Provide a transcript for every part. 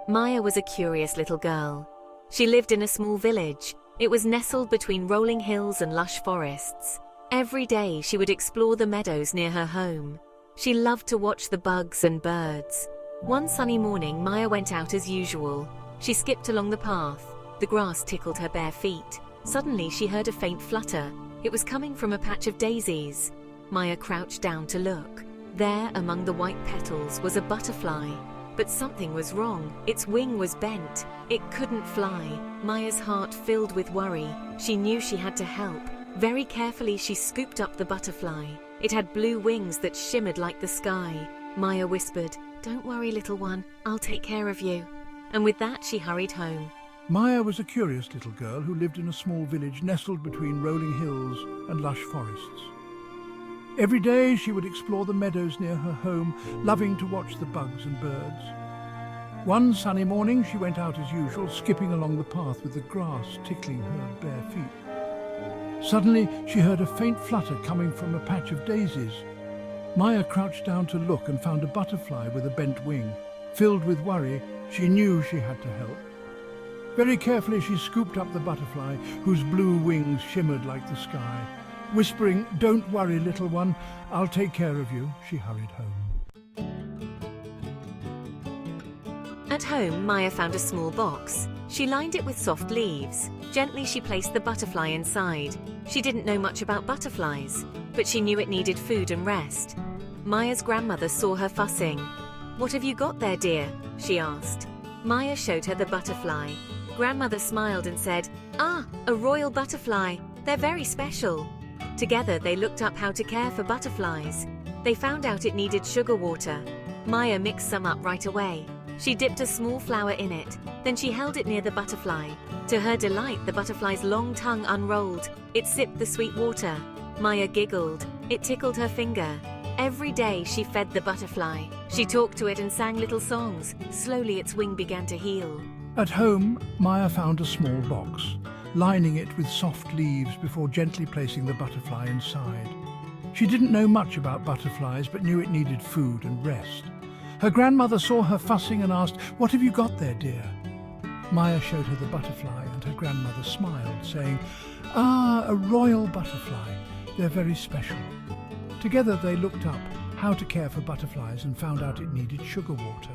Maya was a curious little girl. She lived in a small village. It was nestled between rolling hills and lush forests. Every day she would explore the meadows near her home. She loved to watch the bugs and birds. One sunny morning, Maya went out as usual. She skipped along the path. The grass tickled her bare feet. Suddenly she heard a faint flutter. It was coming from a patch of daisies. Maya crouched down to look. There, among the white petals, was a butterfly. But something was wrong. Its wing was bent. It couldn't fly. Maya's heart filled with worry. She knew she had to help. Very carefully she scooped up the butterfly. It had blue wings that shimmered like the sky. Maya whispered, "Don't worry, little one. I'll take care of you." And with that she hurried home. Maya was a curious little girl who lived in a small village nestled between rolling hills and lush forests. Every day she would explore the meadows near her home, loving to watch the bugs and birds. One sunny morning she went out as usual, skipping along the path with the grass tickling her bare feet. Suddenly she heard a faint flutter coming from a patch of daisies. Maya crouched down to look and found a butterfly with a bent wing. Filled with worry, she knew she had to help. Very carefully she scooped up the butterfly, whose blue wings shimmered like the sky. Whispering, "Don't worry, little one, I'll take care of you," she hurried home. At home, Maya found a small box. She lined it with soft leaves. Gently she placed the butterfly inside. She didn't know much about butterflies, but she knew it needed food and rest. Maya's grandmother saw her fussing. "What have you got there, dear?" she asked. Maya showed her the butterfly. Grandmother smiled and said, "Ah, a royal butterfly. They're very special." Together they looked up how to care for butterflies. They found out it needed sugar water. Maya mixed some up right away. She dipped a small flower in it. Then she held it near the butterfly. To her delight, the butterfly's long tongue unrolled. It sipped the sweet water. Maya giggled. It tickled her finger. Every day she fed the butterfly. She talked to it and sang little songs. Slowly its wing began to heal. At home, Maya found a small box, lining it with soft leaves before gently placing the butterfly inside. She didn't know much about butterflies, but knew it needed food and rest. Her grandmother saw her fussing and asked, "What have you got there, dear?" Maya showed her the butterfly, and her grandmother smiled, saying, "Ah, a royal butterfly. They're very special." Together they looked up how to care for butterflies and found out it needed sugar water.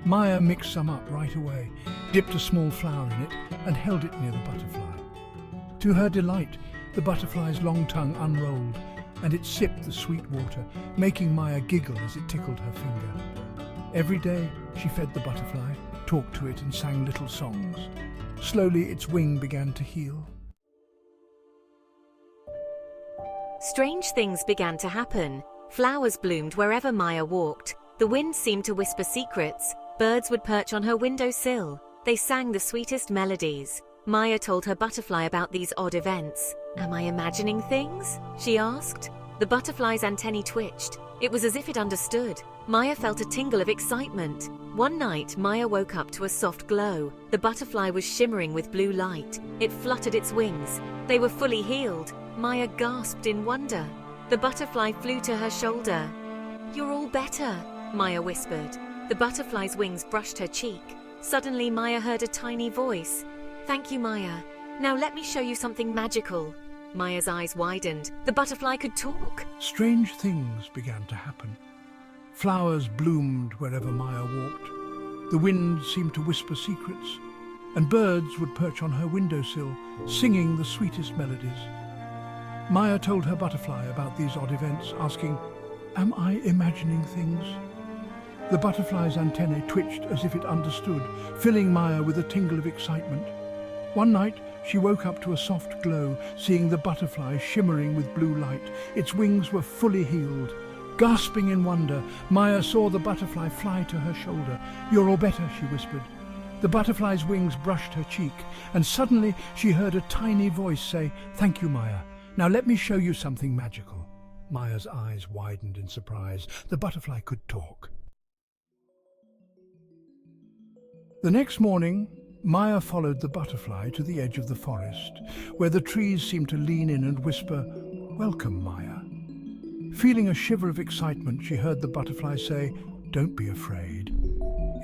Maya mixed some up right away, dipped a small flower in it, and held it near the butterfly. To her delight, the butterfly's long tongue unrolled, and it sipped the sweet water, making Maya giggle as it tickled her finger. Every day she fed the butterfly, talked to it, and sang little songs. Slowly its wing began to heal. Strange things began to happen. Flowers bloomed wherever Maya walked. The wind seemed to whisper secrets. Birds would perch on her windowsill. They sang the sweetest melodies. Maya told her butterfly about these odd events. "Am I imagining things?" she asked. The butterfly's antennae twitched. It was as if it understood. Maya felt a tingle of excitement. One night, Maya woke up to a soft glow. The butterfly was shimmering with blue light. It fluttered its wings. They were fully healed. Maya gasped in wonder. The butterfly flew to her shoulder. "You're all better," Maya whispered. The butterfly's wings brushed her cheek. Suddenly, Maya heard a tiny voice. "Thank you, Maya. Now let me show you something magical." Maya's eyes widened. The butterfly could talk. Strange things began to happen. Flowers bloomed wherever Maya walked. The wind seemed to whisper secrets, and birds would perch on her windowsill, singing the sweetest melodies. Maya told her butterfly about these odd events, asking, "Am I imagining things?" The butterfly's antennae twitched as if it understood, filling Maya with a tingle of excitement. One night, she woke up to a soft glow, seeing the butterfly shimmering with blue light. Its wings were fully healed. Gasping in wonder, Maya saw the butterfly fly to her shoulder. "You're all better," she whispered. The butterfly's wings brushed her cheek, and suddenly she heard a tiny voice say, "Thank you, Maya. Now let me show you something magical." Maya's eyes widened in surprise. The butterfly could talk. The next morning, Maya followed the butterfly to the edge of the forest, where the trees seemed to lean in and whisper, "Welcome, Maya." Feeling a shiver of excitement, she heard the butterfly say, "Don't be afraid.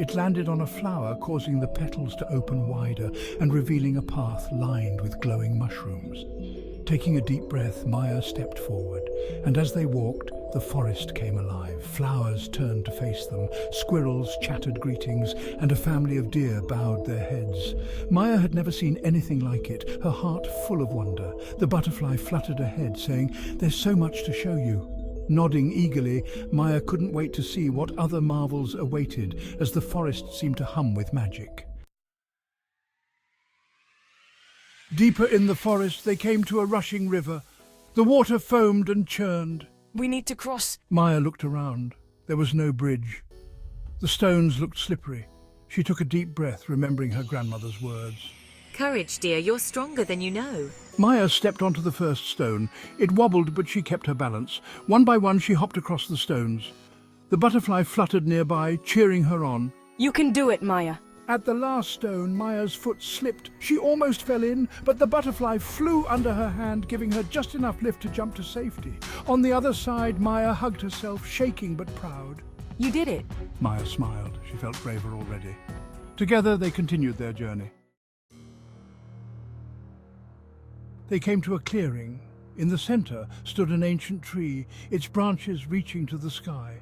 It landed on a flower, causing the petals to open wider and revealing a path lined with glowing mushrooms. Taking a deep breath, Maya stepped forward, and as they walked, the forest came alive. Flowers turned to face them, squirrels chattered greetings, and a family of deer bowed their heads. Maya had never seen anything like it, her heart full of wonder. The butterfly fluttered ahead, saying, "There's so much to show you." Nodding eagerly, Maya couldn't wait to see what other marvels awaited as the forest seemed to hum with magic. Deeper in the forest, they came to a rushing river. The water foamed and churned. We need to cross. Maya looked around. There was no bridge. The stones looked slippery. She took a deep breath, remembering her grandmother's words. Courage, dear, you're stronger than you know. Maya stepped onto the first stone. It wobbled, but she kept her balance. One by one, she hopped across the stones. The butterfly fluttered nearby, cheering her on. You can do it, Maya. At the last stone, Maya's foot slipped. She almost fell in, but the butterfly flew under her hand, giving her just enough lift to jump to safety. On the other side, Maya hugged herself, shaking but proud. You did it. Maya smiled. She felt braver already. Together, they continued their journey. They came to a clearing. In the center stood an ancient tree, its branches reaching to the sky.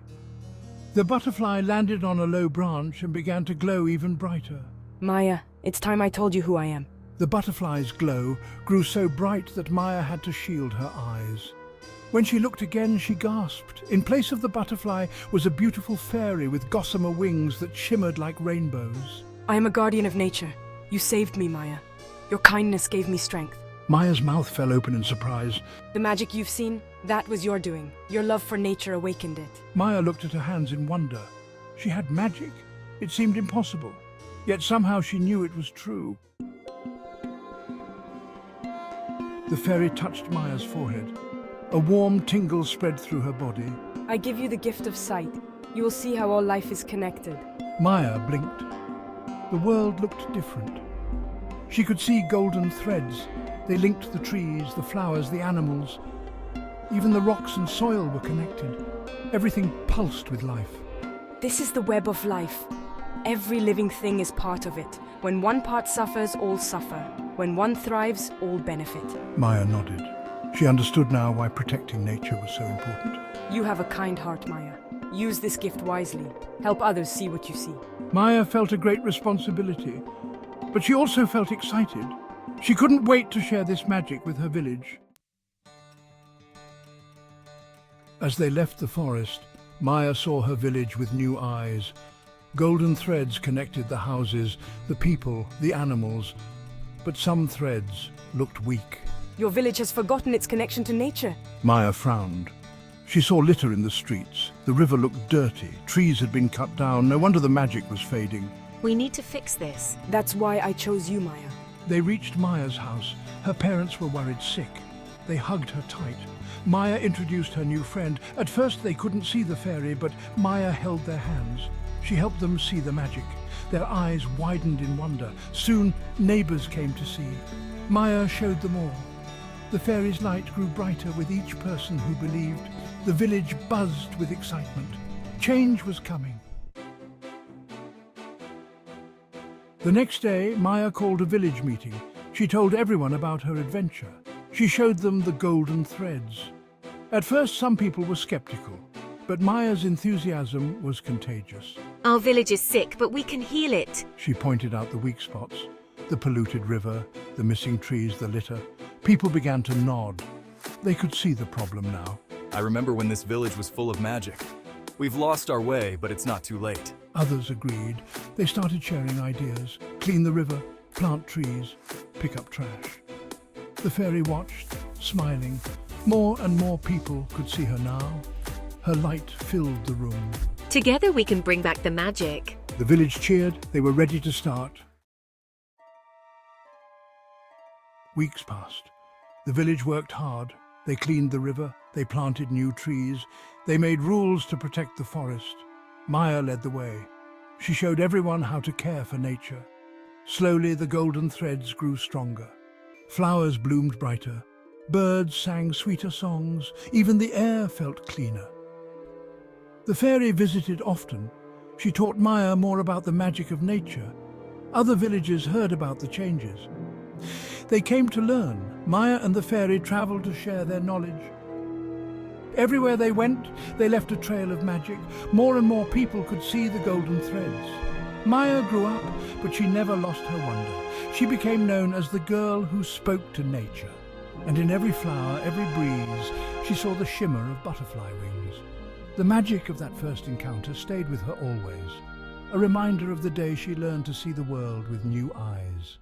The butterfly landed on a low branch and began to glow even brighter. Maya, it's time I told you who I am. The butterfly's glow grew so bright that Maya had to shield her eyes. When she looked again, she gasped. In place of the butterfly was a beautiful fairy with gossamer wings that shimmered like rainbows. I am a guardian of nature. You saved me, Maya. Your kindness gave me strength. Maya's mouth fell open in surprise. The magic you've seen, that was your doing. Your love for nature awakened it. Maya looked at her hands in wonder. She had magic. It seemed impossible. Yet somehow she knew it was true. The fairy touched Maya's forehead. A warm tingle spread through her body. I give you the gift of sight. You will see how all life is connected. Maya blinked. The world looked different. She could see golden threads. They linked the trees, the flowers, the animals. Even the rocks and soil were connected. Everything pulsed with life. This is the web of life. Every living thing is part of it. When one part suffers, all suffer. When one thrives, all benefit. Maya nodded. She understood now why protecting nature was so important. You have a kind heart, Maya. Use this gift wisely. Help others see what you see. Maya felt a great responsibility, but she also felt excited. She couldn't wait to share this magic with her village. As they left the forest, Maya saw her village with new eyes. Golden threads connected the houses, the people, the animals, but some threads looked weak. Your village has forgotten its connection to nature. Maya frowned. She saw litter in the streets. The river looked dirty. Trees had been cut down. No wonder the magic was fading. We need to fix this. That's why I chose you, Maya. They reached Maya's house. Her parents were worried sick. They hugged her tight. Maya introduced her new friend. At first they couldn't see the fairy, but Maya held their hands. She helped them see the magic. Their eyes widened in wonder. Soon neighbors came to see. Maya showed them all. The fairy's light grew brighter with each person who believed. The village buzzed with excitement. Change was coming. The next day, Maya called a village meeting. She told everyone about her adventure. She showed them the golden threads. At first, some people were skeptical, but Maya's enthusiasm was contagious. Our village is sick, but we can heal it. She pointed out the weak spots, the polluted river, the missing trees, the litter. People began to nod. They could see the problem now. I remember when this village was full of magic. We've lost our way, but it's not too late. Others agreed. They started sharing ideas. Clean the river, plant trees, pick up trash. The fairy watched, smiling. More and more people could see her now. Her light filled the room. Together we can bring back the magic. The village cheered. They were ready to start. Weeks passed. The village worked hard. They cleaned the river. They planted new trees. They made rules to protect the forest. Maya led the way. She showed everyone how to care for nature. Slowly, the golden threads grew stronger. Flowers bloomed brighter. Birds sang sweeter songs. Even the air felt cleaner. The fairy visited often. She taught Maya more about the magic of nature. Other villagers heard about the changes. They came to learn. Maya and the fairy travelled to share their knowledge. Everywhere they went, they left a trail of magic. More and more people could see the golden threads. Maya grew up, but she never lost her wonder. She became known as the girl who spoke to nature. And in every flower, every breeze, she saw the shimmer of butterfly wings. The magic of that first encounter stayed with her always, a reminder of the day she learned to see the world with new eyes.